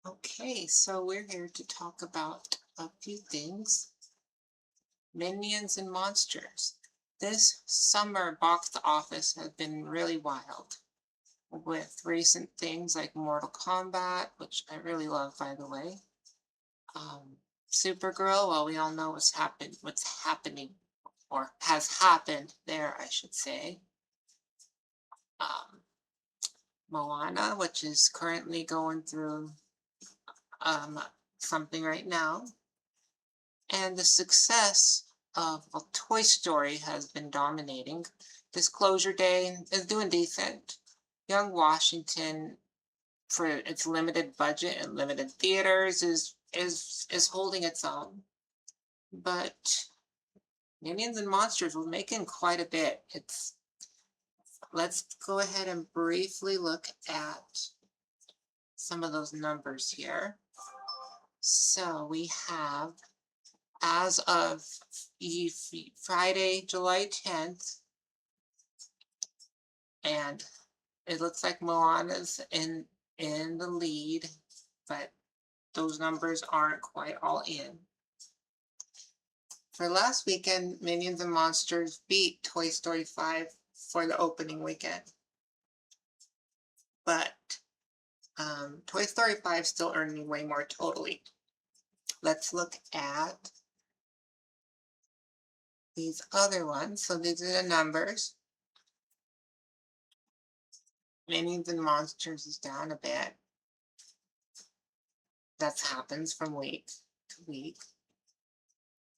Okay, so we're here to talk about a few things. Minions and monsters. This summer box office has been really wild with recent things like Mortal Kombat, which I really love, by the way. Supergirl, well, we all know what's happening, or has happened there, I should say. Um, Moana, which is currently going through um, something right now. And the success of well, Toy Story has been dominating. Disclosure Day is doing decent. Young Washington, for its limited budget and limited theaters, is holding its own. But Minions and Monsters were making quite a bit. It's Let's go ahead and briefly look at some of those numbers here. So we have, as of Friday, July 10th, and it looks like Moana's in the lead, but those numbers aren't quite all in. For last weekend, Minions and Monsters beat Toy Story 5 for the opening weekend, but Toy Story 5 still earning way more totally. Let's look at these other ones. So these are the numbers. Minions and Monsters is down a bit. That happens from week to week.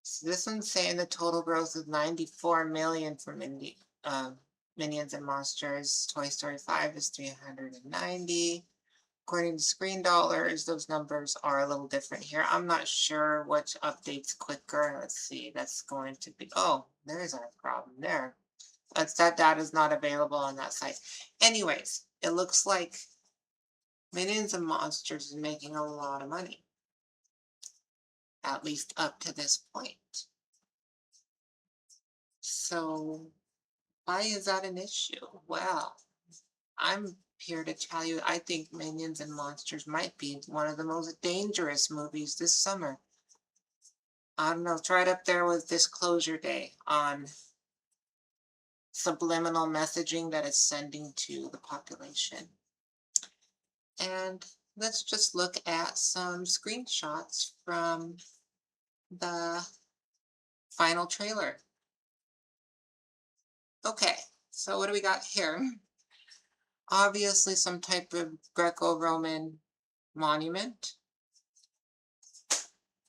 So this one's saying the total gross is 94 million for Minions and Monsters. Toy Story 5 is 390. According to Screen Dollars, those numbers are a little different here. I'm not sure which update's quicker. Let's see. That's going to be, oh, there's our problem there. That data is not available on that site. Anyways, it looks like Minions and Monsters is making a lot of money, at least up to this point. So why is that an issue? Well, I'm here to tell you I think Minions and Monsters might be one of the most dangerous movies this summer. I don't know, it's right up there with Disclosure Day on subliminal messaging that it's sending to the population. And let's just look at some screenshots from the final trailer. Okay, so what do we got here? Obviously some type of Greco-Roman monument.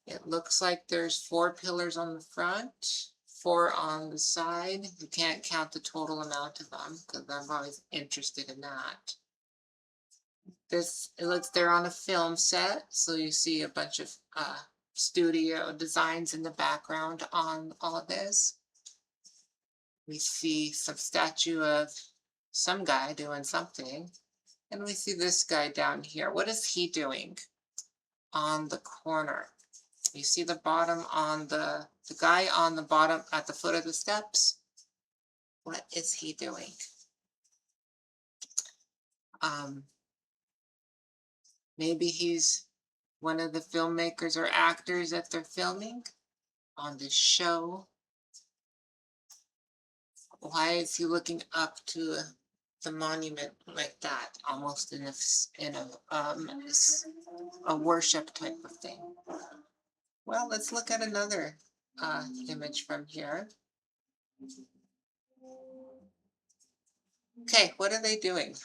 It looks like there's 4 pillars on the front, 4 on the side. You can't count the total amount of them because I'm always interested in that. It looks they're on a film set, so you see a bunch of studio designs in the background on all of this. We see some statue of some guy doing something. And we see this guy down here. What is he doing on the corner? You see the bottom on the guy on the bottom at the foot of the steps? What is he doing? Um, Maybe he's one of the filmmakers or actors that they're filming on this show. Why is he looking up to the monument like that, almost a worship type of thing? Well, let's look at another image from here. Okay, what are they doing?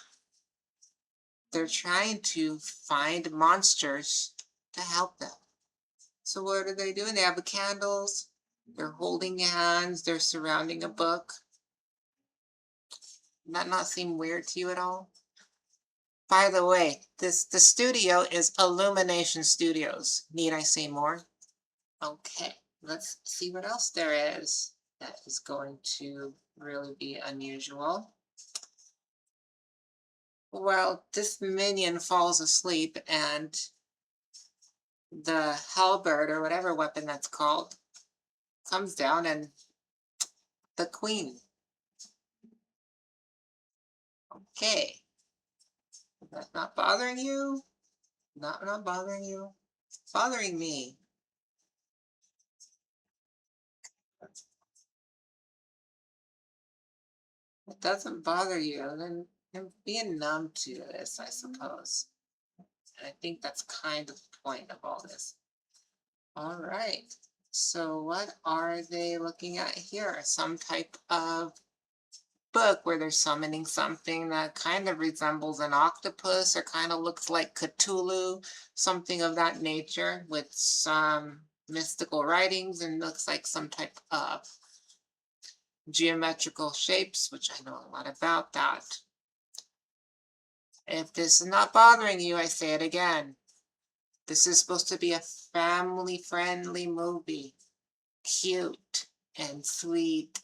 They're trying to find monsters to help them. So what are they doing? They have the candles. They're holding hands. They're surrounding a book. Does that not seem weird to you at all? By the way, the studio is Illumination Studios. Need I say more? Okay, let's see what else there is that is going to really be unusual. Well, this minion falls asleep and the halberd or whatever weapon that's called comes down and the queen. Okay, that's not bothering you? Not bothering you? It's bothering me. It doesn't bother you, then you're being numb to this, I suppose. And I think that's kind of the point of all this. All right. So what are they looking at here? Some type of book where they're summoning something that kind of resembles an octopus or kind of looks like Cthulhu, something of that nature with some mystical writings and looks like some type of geometrical shapes, which I know a lot about that. If this is not bothering you, I say it again. This is supposed to be a family-friendly movie. Cute and sweet.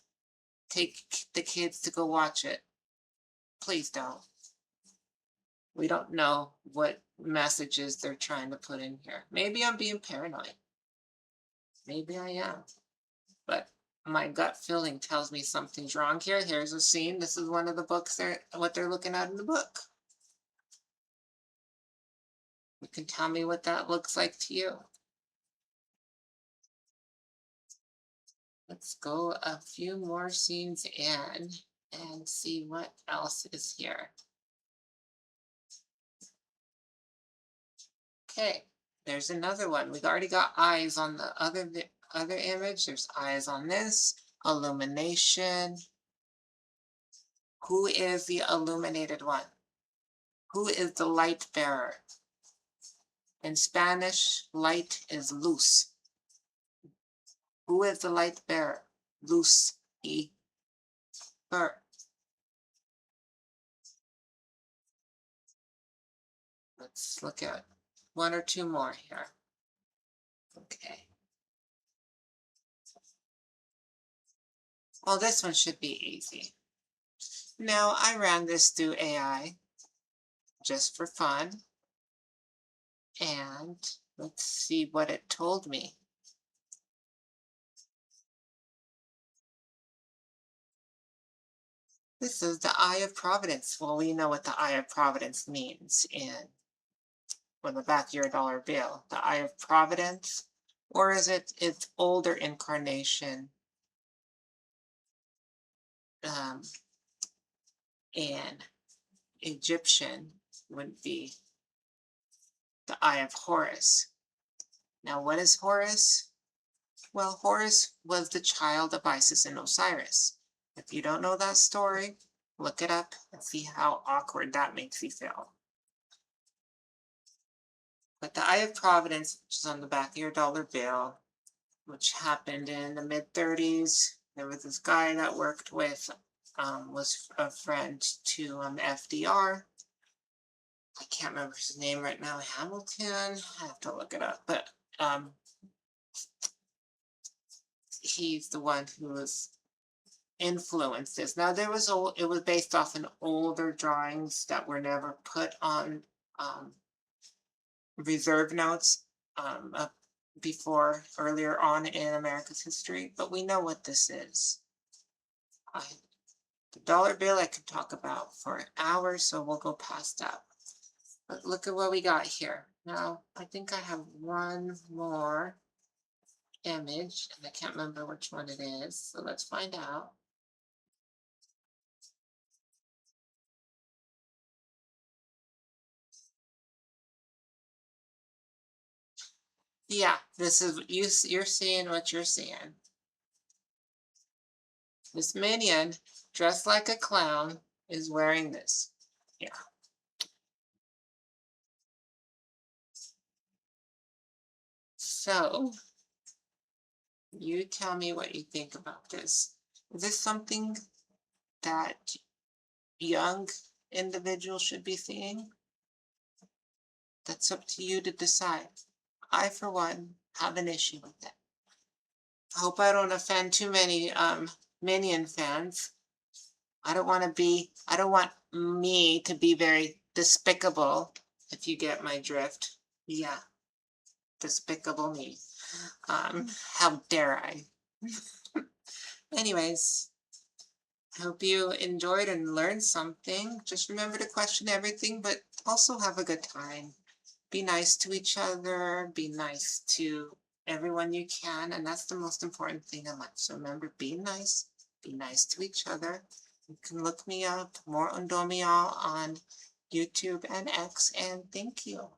Take the kids to go watch it. Please don't. We don't know what messages they're trying to put in here. Maybe I'm being paranoid. Maybe I am. But my gut feeling tells me something's wrong here. Here's a scene. This is one of the books what they're looking at in the book. You can tell me what that looks like to you. Let's go a few more scenes in and see what else is here. Okay, there's another one. We've already got eyes on the other image. There's eyes on this. Illumination. Who is the illuminated one? Who is the light bearer? In Spanish, light is luz. Who is the light bearer? Luz y ber. Let's look at one or two more here. Okay. Well, this one should be easy. Now, I ran this through AI just for fun. And let's see what it told me. This is the Eye of Providence. Well, we know what the Eye of Providence means on the back of your dollar bill. The Eye of Providence, or is it its older incarnation um, in Egyptian would be the Eye of Horus. Now, what is Horus? Well, Horus was the child of Isis and Osiris. If you don't know that story, look it up and see how awkward that makes you feel. But the Eye of Providence, which is on the back of your dollar bill, which happened in the mid-30s. There was this guy that worked with, was a friend to FDR. I can't remember his name right now. Hamilton. I have to look it up. But he's the one who was influenced this. Now it was based off an older drawings that were never put on reserve notes before earlier on in America's history, but we know what this is. The dollar bill I could talk about for hours, so we'll go past that. But look at what we got here. Now, I think I have one more image, and I can't remember which one it is, so let's find out. Yeah, this is you're seeing what you're seeing. This minion, dressed like a clown, is wearing this. Yeah. So, you tell me what you think about this. Is this something that young individuals should be seeing? That's up to you to decide. I, for one, have an issue with it. I hope I don't offend too many Minion fans. I don't want me to be very despicable, if you get my drift. Yeah, despicable me. How dare I? Anyways, I hope you enjoyed and learned something. Just remember to question everything, but also have a good time. be nice to each other, be nice to everyone you can, and that's the most important thing in life. So remember, be nice to each other. You can look me up, more Undomial on YouTube and X, and thank you.